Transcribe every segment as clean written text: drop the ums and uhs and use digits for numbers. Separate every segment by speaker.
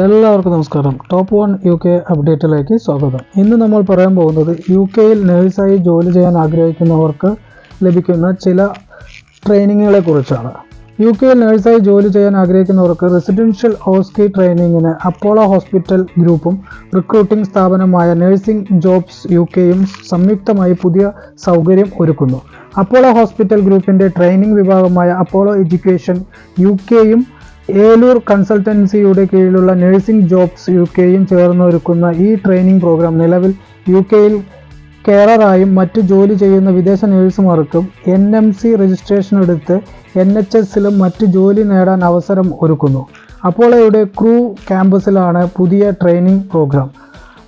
Speaker 1: എല്ലാവർക്കും നമസ്കാരം. Top 1 UK അപ്ഡേറ്റിലേക്ക് സ്വാഗതം. ഇന്ന് നമ്മൾ പറയാൻ പോകുന്നത് UK-യിൽ നേഴ്സായി ജോലി ചെയ്യാൻ ആഗ്രഹിക്കുന്നവർക്ക് ലഭിക്കുന്ന ചില ട്രെയിനിങ്ങുകളെ കുറിച്ചാണ്. UK-യിൽ നേഴ്സായി ജോലി ചെയ്യാൻ ആഗ്രഹിക്കുന്നവർക്ക് റെസിഡൻഷ്യൽ ഓസ്കി ട്രെയിനിങ്ങിന് അപ്പോളോ ഹോസ്പിറ്റൽ ഗ്രൂപ്പും റിക്രൂട്ടിംഗ് സ്ഥാപനമായ നഴ്സിംഗ് ജോബ്സ് UK-യും സംയുക്തമായി പുതിയ സൗകര്യം ഒരുക്കുന്നു. അപ്പോളോ ഹോസ്പിറ്റൽ ഗ്രൂപ്പിൻ്റെ ട്രെയിനിങ് വിഭാഗമായ അപ്പോളോ എഡ്യൂക്കേഷൻ UK-യും ഏലൂർ കൺസൾട്ടൻസിയുടെ കീഴിലുള്ള നഴ്സിംഗ് ജോബ്സ് UK-യും ചേർന്നൊരുക്കുന്ന ഈ ട്രെയിനിങ് പ്രോഗ്രാം നിലവിൽ UK-യിൽ കെയറായും മറ്റു ജോലി ചെയ്യുന്ന വിദേശ നഴ്സുമാർക്കും NMC രജിസ്ട്രേഷൻ എടുത്ത് NHS-ലും മറ്റു ജോലി നേടാൻ അവസരം ഒരുക്കുന്നു. അപ്പോളോയുടെ ക്രൂ ക്യാമ്പസിലാണ് പുതിയ training programme.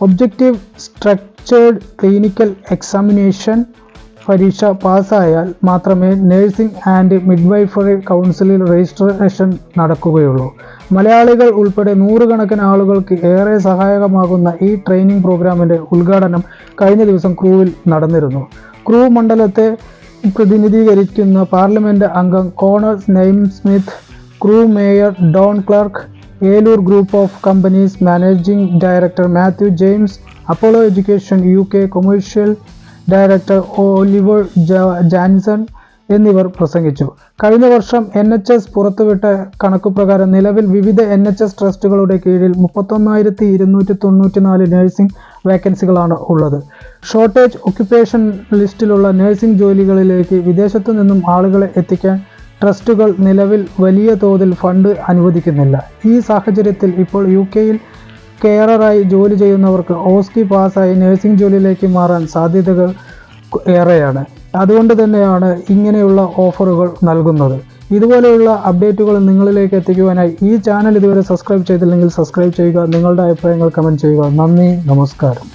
Speaker 1: Objective structured clinical examination പരീക്ഷ പാസ്സായാൽ മാത്രമേ നഴ്സിംഗ് ആൻഡ് മിഡ്വൈഫറി കൗൺസിലിൽ രജിസ്ട്രേഷൻ നടക്കുകയുള്ളൂ. മലയാളികൾ ഉൾപ്പെടെ നൂറുകണക്കിന് ആളുകൾക്ക് ഏറെ സഹായകമാകുന്ന ഈ ട്രെയിനിങ് പ്രോഗ്രാമിൻ്റെ ഉദ്ഘാടനം കഴിഞ്ഞ ദിവസം ക്രൂവിൽ നടന്നിരുന്നു. ക്രൂ മണ്ഡലത്തെ പ്രതിനിധീകരിക്കുന്ന പാർലമെൻറ്റ് അംഗം Connor Naismith, Crewe mayor Don Clarke, Eloor group of companies managing director Matthew James, Apollo education UK commercial director Oliver Jansson എന്നിവർ പ്രസംഗിച്ചു. കഴിഞ്ഞ വർഷം NHS പുറത്തുവിട്ട കണക്കുപ്രകാരം നിലവിൽ വിവിധ NHS ട്രസ്റ്റുകളുടെ കീഴിൽ 31,294 നഴ്സിംഗ് വേക്കൻസികളാണ് ഉള്ളത്. ഷോർട്ടേജ് ഒക്യുപ്പേഷൻ ലിസ്റ്റിലുള്ള നഴ്സിംഗ് ജോലികളിലേക്ക് വിദേശത്തു നിന്നും ആളുകളെ എത്തിക്കാൻ ട്രസ്റ്റുകൾ നിലവിൽ വലിയ തോതിൽ ഫണ്ട് അനുവദിക്കുന്നില്ല. ഈ സാഹചര്യത്തിൽ ഇപ്പോൾ UK-യിൽ കെയറായി ജോലി ചെയ്യുന്നവർക്ക് ഓസ്കി പാസ്സായി നഴ്സിംഗ് ജോലിയിലേക്ക് മാറാൻ സാധ്യതകൾ ഏറെയാണ്. അതുകൊണ്ട് തന്നെയാണ് ഇങ്ങനെയുള്ള ഓഫറുകൾ നൽകുന്നത്. ഇതുപോലെയുള്ള അപ്ഡേറ്റുകൾ നിങ്ങളിലേക്ക് എത്തിക്കുവാനായി ഈ ചാനൽ ഇതുവരെ സബ്സ്ക്രൈബ് ചെയ്തില്ലെങ്കിൽ സബ്സ്ക്രൈബ് ചെയ്യുക. നിങ്ങളുടെ അഭിപ്രായങ്ങൾ കമൻറ്റ് ചെയ്യുക. നന്ദി, നമസ്കാരം.